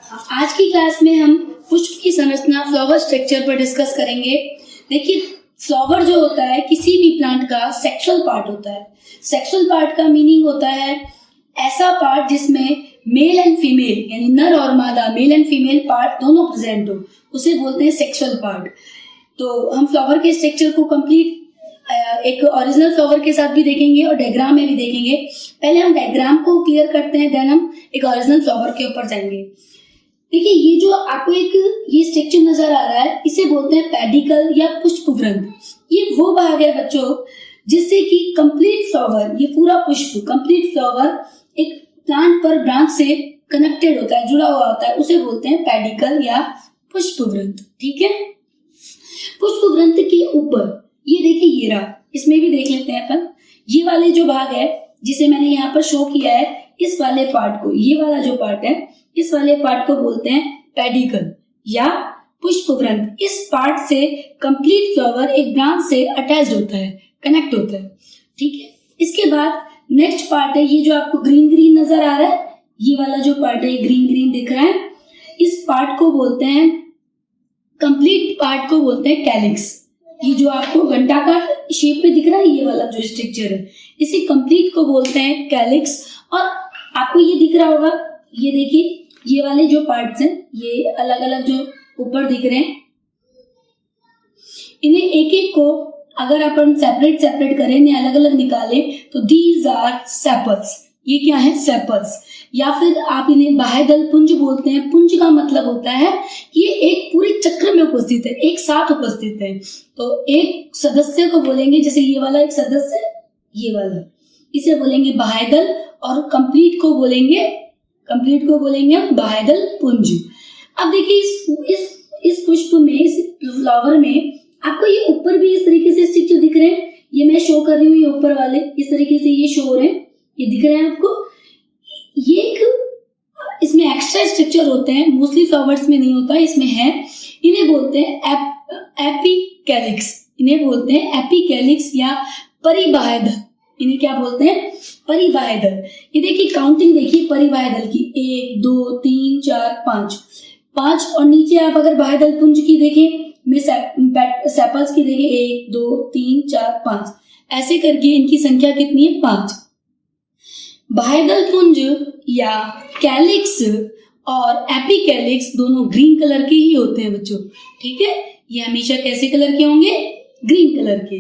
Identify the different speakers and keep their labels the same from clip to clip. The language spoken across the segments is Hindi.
Speaker 1: आज की क्लास में हम पुष्प की संरचना फ्लावर स्ट्रक्चर पर डिस्कस करेंगे। देखिए, फ्लावर जो होता है किसी भी प्लांट का सेक्सुअल पार्ट होता है। सेक्सुअल पार्ट का मीनिंग होता है ऐसा पार्ट जिसमें मेल एंड फीमेल यानी नर और मादा, मेल एंड फीमेल पार्ट दोनों प्रेजेंट हो, उसे बोलते हैं सेक्सुअल पार्ट। तो हम फ्लावर के स्ट्रक्चर को कंप्लीट एक ओरिजिनल फ्लावर के साथ भी देखेंगे और डायग्राम में भी देखेंगे। पहले हम डायग्राम को क्लियर करते हैं, देन हम एक ओरिजिनल फ्लावर के ऊपर जाएंगे। देखिए, ये जो आपको ये स्ट्रक्चर नजर आ रहा है, इसे बोलते हैं पेडिकल या पुष्पवृंत। ये वो भाग है बच्चों जिससे कि कंप्लीट फ्लावर, ये पूरा पुष्प कंप्लीट फ्लावर एक प्लांट पर ब्रांच से कनेक्टेड होता है, जुड़ा हुआ होता है, उसे बोलते हैं पेडिकल या पुष्पवृंत। ठीक है, पुष्पवृंत के ऊपर ये देखिए, ये रहा, इसमें भी देख लेते हैं अपन। ये वाले जो भाग है जिसे मैंने यहाँ पर शो किया है, इस वाले पार्ट को, ये वाला जो पार्ट है, इस वाले पार्ट को बोलते हैं पेडिकल या पुष्पवृंत। इस पार्ट से कंप्लीट फ्लावर एक ब्रांच से अटैच होता है, कनेक्ट होता है। ठीक है, इसके बाद नेक्स्ट पार्ट है, ये जो आपको ग्रीन ग्रीन नजर आ रहा है, ये वाला जो पार्ट है, ग्रीन ग्रीन दिख रहा है, इस पार्ट को बोलते हैं, कंप्लीट पार्ट को बोलते हैं कैलिक्स। ये जो आपको घंटा का शेप में दिख रहा है, ये वाला जो स्ट्रक्चर है, इसे कंप्लीट को बोलते हैं कैलिक्स। और आपको ये दिख रहा होगा, ये देखिए, ये वाले जो पार्ट्स हैं, ये अलग अलग जो ऊपर दिख रहे हैं, इन्हें एक एक को अगर अपन सेपरेट करें, इन्हें अलग अलग निकाले, तो दीज आर सेपल्स। ये क्या है? सेपल्स। या फिर आप इन्हें बाह्यदल पुंज बोलते हैं। पुंज का मतलब होता है कि ये एक पूरे चक्र में उपस्थित है, एक साथ उपस्थित है। तो एक सदस्य को बोलेंगे, जैसे ये वाला एक सदस्य, ये वाला, इसे बोलेंगे बाह्यदल, और कंप्लीट को बोलेंगे बाह्यदल पुंज। अब देखिए, इस पुष्प में, इस फ्लावर में आपको ये ऊपर भी इस तरीके से स्ट्रक्चर दिख रहे हैं। ये मैं शो कर रही हूँ, ये ऊपर वाले इस तरीके से ये शो हो रहे हैं, ये दिख रहे हैं आपको। ये एक इसमें एक्स्ट्रा स्ट्रक्चर होते हैं, मोस्टली फ्लावर्स में नहीं होता, इसमें है। इन्हें बोलते हैं एपिकैलिक्स। इन्हें बोलते हैं एपिकैलिक्स या परिबाह्यदल। इन्हें क्या बोलते हैं? परिबाह्यदल। ये देखिए, काउंटिंग देखिए परिबाह्यदल की, 1 2 3 4 5। और नीचे आप अगर बाह्यदल पुंज की देखें, में सेपल्स की देखें, 1 2 3 4 5, ऐसे करके इनकी संख्या कितनी है? 5। बाह्यदल पुंज या कैलिक्स और एपिकैलिक्स दोनों ग्रीन कलर के ही होते हैं बच्चों। ठीक है, ये हमेशा कैसे कलर के होंगे? ग्रीन कलर के।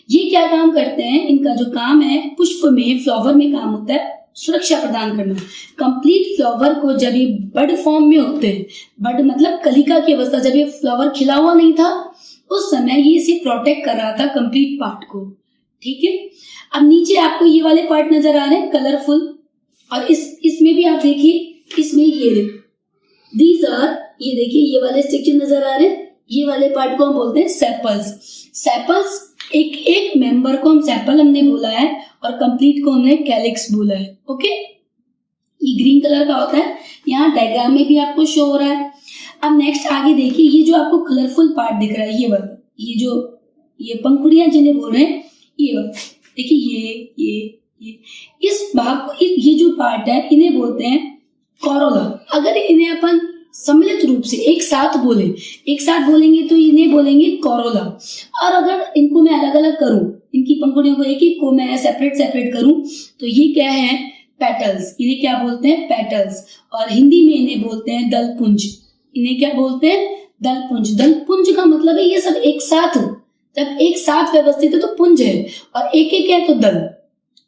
Speaker 1: ये क्या काम करते हैं? इनका जो काम है पुष्प में, फ्लावर में काम होता है सुरक्षा प्रदान करना। कंप्लीट फ्लावर को जब ये बड फॉर्म में होते हैं, बड मतलब कलिका की अवस्था, जब ये फ्लावर खिला हुआ नहीं था, उस समय ये इसे प्रोटेक्ट कर रहा था कंप्लीट पार्ट को। ठीक है, अब नीचे आपको ये वाले पार्ट नजर आ रहे हैं कलरफुल, और इसमें भी आप देखिए, इसमें दीज आर, ये देखिए, ये वाले स्ट्रक्चर नजर आ रहे हैं, ये वाले पार्ट को हम बोलते हैं सेपल्स। सेपल्स, एक मेंबर को हम सेपल हमने बोला है, और कंप्लीट को हमने कैलिक्स बोला है। ओके, ये ग्रीन कलर का होता है, यहाँ डायग्राम में भी आपको शो हो रहा है। अब नेक्स्ट आगे देखिए, ये जो आपको कलरफुल पार्ट दिख रहा है, ये वाला, ये पंखुड़ियां जिन्हें बोल रहे हैं, ये वाला देखिए, ये इस भाग को, ये जो पार्ट है, इन्हें बोलते हैं कोरोला। अगर इन्हें अपन सम्मिलित रूप से एक साथ बोलेंगे तो इन्हें बोलेंगे कोरोला। और अगर इनको मैं अलग अलग करूं, इनकी पंखुड़ियों को एक एक को मैं सेपरेट करूं, तो ये क्या है? पेटल्स। इन्हें क्या बोलते हैं? पेटल्स। और हिंदी में इन्हें बोलते हैं दलपुंज। इन्हें क्या बोलते हैं? दलपुंज। दलपुंज का मतलब है ये सब एक साथ, जब एक साथ व्यवस्थित है तो पुंज है, और एक एक है तो दल।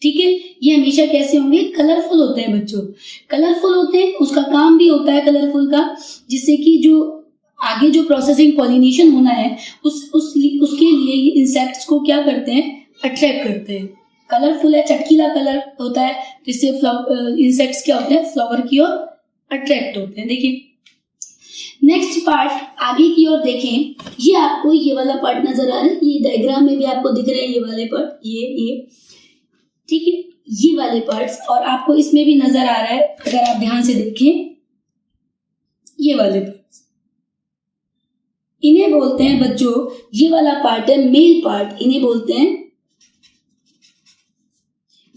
Speaker 1: ठीक है, ये हमेशा कैसे होंगे? कलरफुल होते हैं बच्चों, कलरफुल होते हैं। उसका काम भी होता है कलरफुल का, जिससे कि जो आगे जो प्रोसेसिंग पॉलिनेशन होना है, उसके लिए ये इंसेक्ट्स को क्या करते हैं? अट्रैक्ट करते हैं। कलरफुल है, चटकीला कलर होता है, जिससे इंसेक्ट्स क्या होते हैं? फ्लावर की ओर अट्रैक्ट होते हैं। देखिए, नेक्स्ट पार्ट आगे की ओर देखें, ये आपको ये वाला पार्ट नजर आ रहा है, ये डायग्राम में भी आपको दिख रहे हैं, ये वाले पार्ट, ये ठीक है, ये वाले पार्ट्स, और आपको इसमें भी नजर आ रहा है, अगर आप ध्यान से देखें, ये वाले पार्ट्स, इन्हें बोलते हैं बच्चों, ये वाला पार्ट है मेल पार्ट, इन्हें बोलते हैं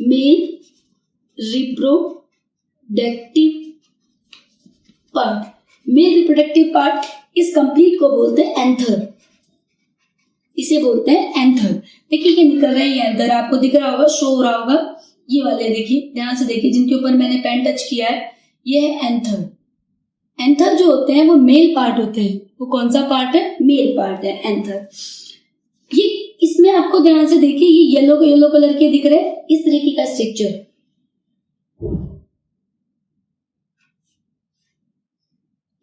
Speaker 1: male reproductive part. Male reproductive part, इस कंप्लीट को बोलते हैं एंथर, इसे बोलते हैं एंथर। देखिए ये निकल रहा है, ये एंथर आपको दिख रहा होगा, शो हो रहा होगा, ये वाले देखिए, ध्यान से देखिए, जिनके ऊपर मैंने पेन टच किया है, ये है एंथर। एंथर जो होते हैं वो मेल पार्ट होते हैं। वो कौन सा पार्ट है? मेल पार्ट है एंथर। ये इसमें आपको ध्यान से देखिए, ये येलो कलर के दिख रहे हैं, इस तरीके का स्ट्रक्चर,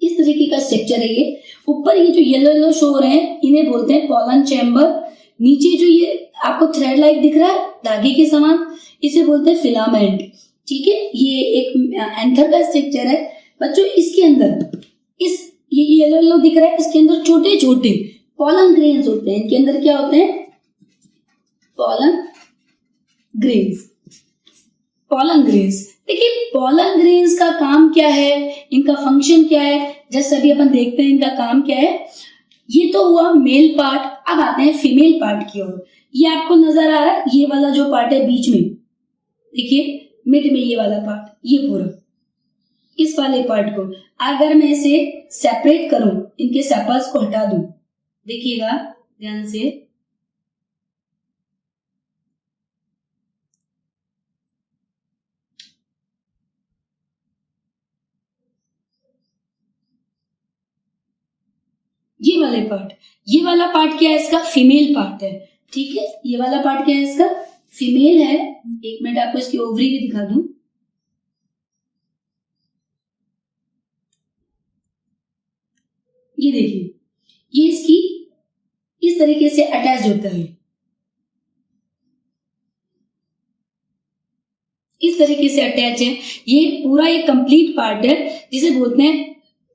Speaker 1: इस तरीके का स्ट्रक्चर है ये। ऊपर ये जो येलो शो हो रहे हैं, इन्हें बोलते हैं पॉलन चैम्बर। नीचे जो ये आपको थ्रेड लाइक दिख रहा है धागे के समान, इसे बोलते हैं फिलामेंट। ठीक है, ये एक एंथर का स्ट्रक्चर है बच्चों। इसके अंदर इस ये येलो दिख रहा है, इसके अंदर छोटे छोटे पॉलन ग्रेन्स होते हैं। इनके अंदर क्या होते हैं? Pollen grains. पॉलन ग्रेन्स, देखिए पॉलन ग्रेन्स का काम क्या है, इनका फंक्शन क्या है, जैसे अभी अपन देखते हैं इनका काम क्या है। ये तो हुआ मेल पार्ट। अब आते हैं फीमेल पार्ट की ओर। ये आपको नजर आ रहा है, ये वाला जो पार्ट है बीच में, देखिए मिड में ये वाला पार्ट, ये पूरा, इस वाले पार्ट को अगर मैं इसे सेपरेट करूं, इनके सेपल्स को हटा दूं, देखिएगा ध्यान से, ये वाला पार्ट क्या है इसका? फीमेल पार्ट है। ठीक है, ये वाला पार्ट क्या है इसका? फीमेल है। एक मिनट आपको इसकी ओवरी भी दिखा दूं। ये देखिए, ये इसकी इस तरीके से अटैच होता है, इस तरीके से अटैच है। ये पूरा एक कंप्लीट पार्ट है जिसे बोलते हैं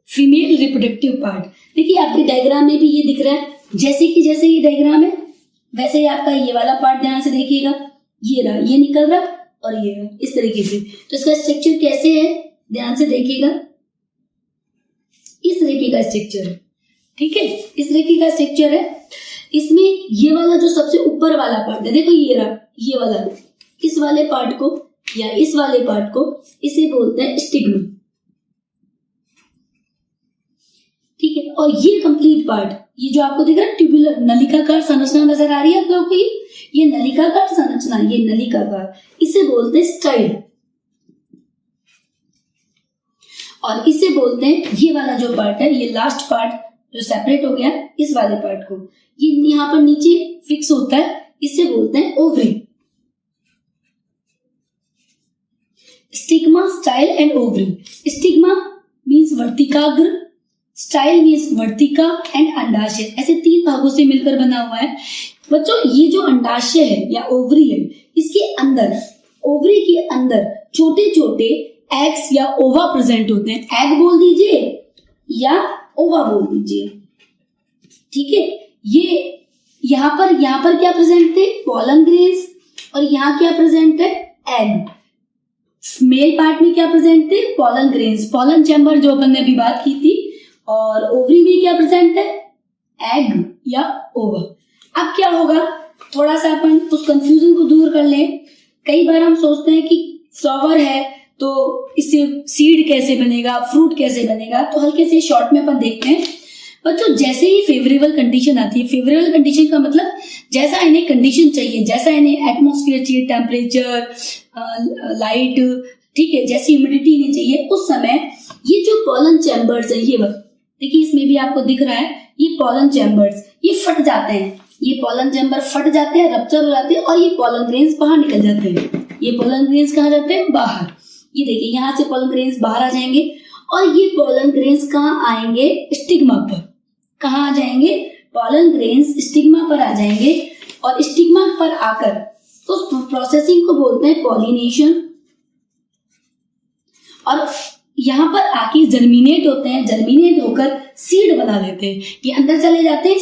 Speaker 1: फीमेल रिप्रोडक्टिव पार्ट। देखिए आपके डायग्राम में भी ये दिख रहा है, जैसे ये डायग्राम है वैसे ही आपका ये वाला पार्ट, ध्यान से देखिएगा, ये रहा, ये निकल रहा और ये रहा, इस तरीके से। तो इसका स्ट्रक्चर कैसे है, ध्यान से देखिएगा, इस तरीके का स्ट्रक्चर है। ठीक है, इस तरीके का स्ट्रक्चर है। इसमें ये वाला जो सबसे ऊपर वाला पार्ट है, देखो ये रहा, ये वाला, इस वाले पार्ट को या इस वाले पार्ट को इसे बोलते हैं स्टिग्मा। ठीक है, और ये कंप्लीट पार्ट, ये जो आपको दिख रहा है ट्यूबुलर नलिकाकार संरचना नजर आ रही है आप लोगों को, ये नलिकाकार संरचना, ये नलिकाकार, इसे बोलते हैं स्टाइल। और इसे बोलते हैं, ये वाला जो पार्ट है, ये लास्ट पार्ट जो सेपरेट हो गया, इस वाले पार्ट को, ये यहां पर नीचे फिक्स होता है, इसे बोलते हैं ovary. Stigma, style and ovary. Stigma means वर्तिकाग्र, स्टाइल मीन्स वर्तिका एंड अंडाशय, ऐसे 3 भागों से मिलकर बना हुआ है बच्चों। ये जो अंडाशय है या ओवरी है, इसके अंदर, ओवरी के अंदर छोटे छोटे एग्स या ओवा प्रेजेंट होते हैं। एग बोल दीजिए या ओवा बोल दीजिए। ठीक है, ये यहाँ पर क्या प्रेजेंट थे? Pollen grains. और यहाँ क्या प्रेजेंट है? एग। मेल पार्ट में क्या प्रेजेंट थे? पॉलन ग्रेन्स, पॉलन चैम्बर जो अपन ने अभी बात की थी। और ओवरी में क्या प्रेजेंट है? एग या ओवा। अब क्या होगा, थोड़ा सा अपन उस कंफ्यूजन को दूर कर लें। कई बार हम सोचते हैं कि फ्लावर है तो इससे सीड कैसे बनेगा, फ्रूट कैसे बनेगा, तो हल्के से शॉर्ट में अपन देखते हैं बच्चों। जैसे ही फेवरेबल कंडीशन आती है, फेवरेबल कंडीशन का मतलब जैसा इन्हें कंडीशन चाहिए, जैसा इन्हें एटमॉस्फेयर चाहिए, टेम्परेचर, लाइट, ठीक है, जैसी ह्यूमिडिटी इन्हें चाहिए, उस समय ये जो पॉलन चैम्बर्स है, ये देखिए इसमें भी आपको दिख रहा है, ये पॉलन चैम्बर्स ये फट जाते हैं, ये पॉलन चैम्बर फट जाते हैं, रप्चर हो जाते हैं और ये पॉलन ग्रेन्स बाहर निकल जाते हैं। ये पॉलन ग्रेन्स कहाँ जाते हैं? बाहर। ये देखिए यहाँ से पॉलन ग्रेन्स बाहर आ जाएंगे और ये पॉलन ग्रेन्स कहाँ आएंगे? स्टिग्मा पर। कहाँ आ जाएंगे? पॉलन ग्रेन्स स्टिग्मा पर आ जाएंगे और स्टिग्मा पर आकर उस प्रोसेसिंग को बोलते हैं पॉलिनेशन। और यहाँ पर आके जर्मिनेट होते हैं, जर्मिनेट होकर सीड बना लेते हैं। ये अंदर चले जाते हैं,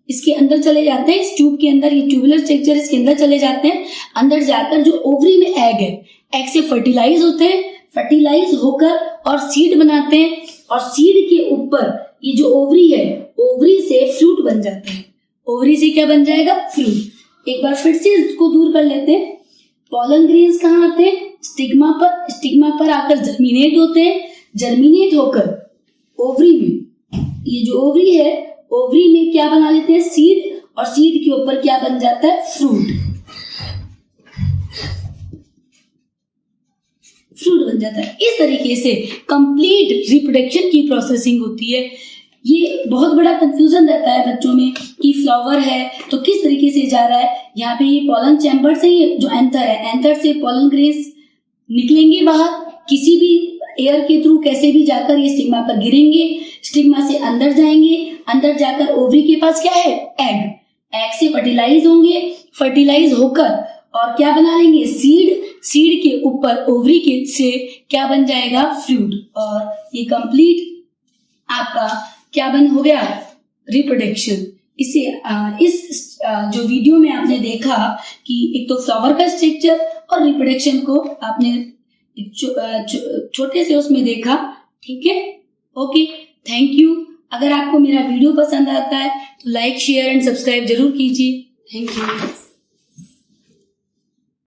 Speaker 1: इसके अंदर चले जाते हैं, इस ट्यूब के अंदर, ये ट्यूबुलर स्ट्रक्चर इसके अंदर चले जाते हैं। अंदर जाकर जो ओवरी में एग है, एग से फर्टिलाइज होते हैं, फर्टिलाइज होकर और सीड बनाते हैं और सीड के ऊपर ये जो ओवरी है, ओवरी से फ्रूट बन जाता है। ओवरी से क्या बन जाएगा? फ्रूट। एक बार फिर से इसको दूर कर लेते हैं। पॉलन ग्रेन्स कहाँ आते हैं? स्टिग्मा पर। स्टिग्मा पर आकर जर्मिनेट होते हैं, जर्मिनेट होकर ओवरी में, ये जो ओवरी है, ओवरी में क्या बना लेते हैं, सीड, और सीड के ऊपर क्या बन जाता है, फ्रूट, फ्रूट बन जाता है। इस तरीके से कंप्लीट रिप्रोडक्शन की प्रोसेसिंग होती है। ये बहुत बड़ा कंफ्यूजन रहता है बच्चों में कि फ्लावर है तो किस तरीके से जा रहा है। यहाँ पे ये पॉलन चैम्बर से, ये जो एंथर है, एंथर से पॉलन ग्रेन्स निकलेंगे बाहर, किसी भी एयर के थ्रू कैसे भी जाकर ये स्टिग्मा पर गिरेंगे, स्टिग्मा से अंदर जाएंगे, अंदर जाकर ओवरी के पास क्या है, एग, एग से फर्टिलाइज होंगे, फर्टिलाइज होकर और क्या बना लेंगे, सीड, सीड के ऊपर ओवरी के से क्या बन जाएगा, फ्रूट, और ये कंप्लीट आपका क्या बन हो गया, रिप्रोडक्शन। इसे इस जो वीडियो में आपने देखा कि एक तो फ्लावर का स्ट्रक्चर और रिप्रोडक्शन को आपने छोटे से उसमें देखा, ठीक है, ओके, थैंक यू। अगर आपको मेरा वीडियो पसंद आता है तो लाइक, शेयर एंड सब्सक्राइब जरूर कीजिए। Thank you.